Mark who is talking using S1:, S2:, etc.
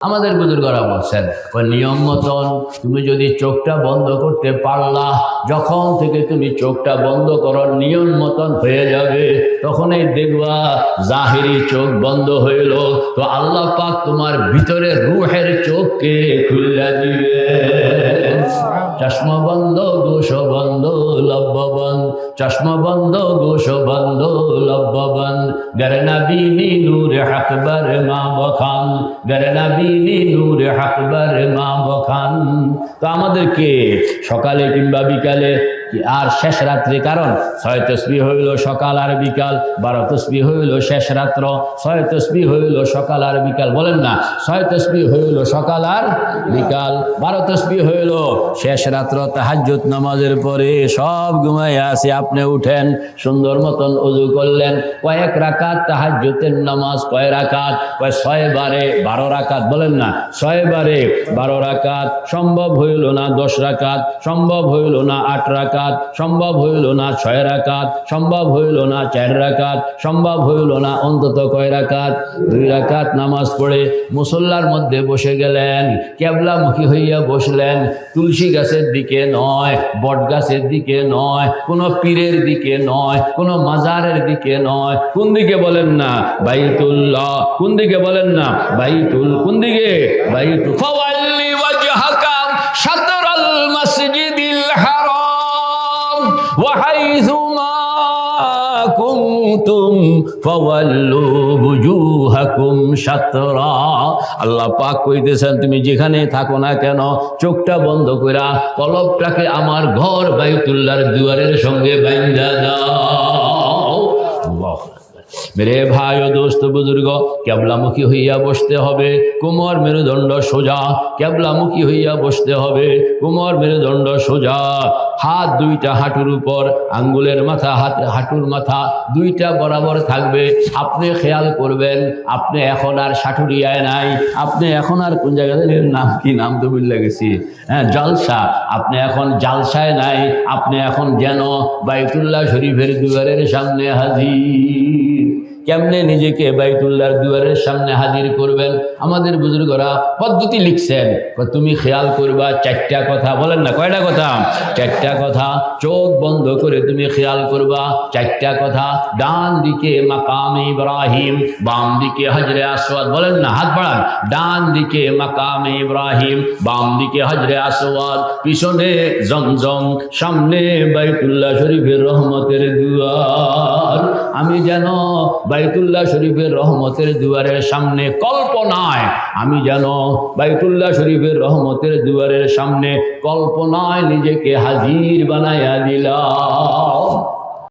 S1: আমাদের বুজুর্গরা বলছেন ওই নিয়ম মতন তুমি যদি চোখটা বন্ধ করতে পারলা, যখন থেকে তুমি চোখটা বন্ধ করো নিয়ম মতন হয়ে যাবে, তখনই দেখবা জাহিরি চোখ বন্ধ হইল, তো আল্লাহ পাক তোমার ভিতরে রুহের চোখকে খুলে দিবে। চশমা বন্ধ গোশ বন্ধ লব্ব বন্ধ, চশমা বন্ধ গোশ বন্ধ লব্ব বন্ধ, गर नबीनी नूर हकबर माँ बखान, गर नबीनी नूर हकबर माँ बखान। তো আমাদেরকে সকালে কিংবা বিকালে আর শেষ রাত্রে, কারণ 6 তসবিহ হইল সকাল আর বিকাল, 12 তসবিহ হইল শেষ রাত্র, 6 তসবিহ হইল সকাল আর বিকাল, বলেন না 6 তসবিহ হইল সকাল আর বিকাল, 12 তসবিহ হইল শেষ রাত্র। তাহাজ্জুদ নামাজের পরে সব ঘুমাইয়া আছে, আপনি উঠেন সুন্দর মতন ওযু করলেন, কয়েক রাকাত তাহাজ্জুদের নামাজ, কয় রাকাত, কয় 6 বারে 12 রাকাত, বলেন না 6 বারে 12 রাকাত, সম্ভব হইল না 10 রাকাত, সম্ভব হইল না 8 রাকাত, সম্ভব হইল না 6 রাকাত, সম্ভব হইল না 4 রাকাত, সম্ভব হইল না অন্তত কয় রাকাত, 2 রাকাত নামাজ পড়ে মুসল্লার মধ্যে বসে গেলেন, কেবলামুখী হইয়া বসলেন, তুলসী গাছের দিকে নয়, বট গাছের দিকে নয়, কোনো পীরের দিকে নয়, কোনো মাজারের দিকে নয়, কোন দিকে বলেন না বাইতুল্লাহ, কোন দিকে বলেন না বাইতুল, কোন দিকে বাইতুল, ফাওয়াল্লি ওয়াজহাকা শাতরাল মাসজিদিল হারাম ওয়া হাইযুমা কুনতুম ফাওয়াল্লু বুজুহাকুম শাতরা। আল্লাহ পাক কইতেছেন তুমি যেখানে থাকো না কেন চোখটা বন্ধ কইরা কলবটাকে আমার ঘর বাইতুল্লাহর দুয়ারের সঙ্গে বাইন্ধা দাও। আল্লাহু मेरे भाई दोस्त बुजुर्ग, केबलामुखी हইয়া বসতে হবে, কোমর মেরুদণ্ড সোজা, কেবলামুখী হইয়া বসতে হবে, কোমর মেরুদণ্ড সোজা, হাত দুইটা হাঁটুর উপর, আঙ্গুলের মাথা হাঁটুর মাথা দুইটা বরাবর থাকবে। আপনি খেয়াল করবেন আপনি এখন আর সাটুরিয়ায় নাই, আপনি এখন আর কোন জায়গায় নাম কি, নাম তো ভুলে গেছি, হ্যাঁ জলসা, আপনি এখন জালসায় নাই, আপনি এখন যেন বাইতুল্লাহ শরীফের দুয়ারের সামনে হাজির। কেমনে নিজেকে বাইতুল্লাহর দুয়ারের সামনে হাজির করবেন? আমাদের বুজুর্গরা পদ্ধতি লিখছেন, তুমি খেয়াল করবা 4টা কথা, বলেন না কয়টা কথা, 4টা কথা, চোখ বন্ধ করে তুমি খেয়াল করবা 4টা কথা। ডান দিকে মাকামে ইব্রাহিম, বাম দিকে হজরে আসওয়াদ, বলেন না হাত বাড়ান, ডান দিকে মাকামে ইব্রাহিম, বাম দিকে হজরে আসওয়াদ, পিছনে জমজম, সামনে বাইতুল্লাহ শরীফের রহমতের দুয়ার। আমি যেন বাইতুল্লাহ শরীফের রহমতের দুয়ারের সামনে কল্পনায়, আমি যেন বাইতুল্লাহ শরীফের রহমতের দুয়ারের সামনে কল্পনায় নিজেকে হাজির বানাইয়া দিলাম।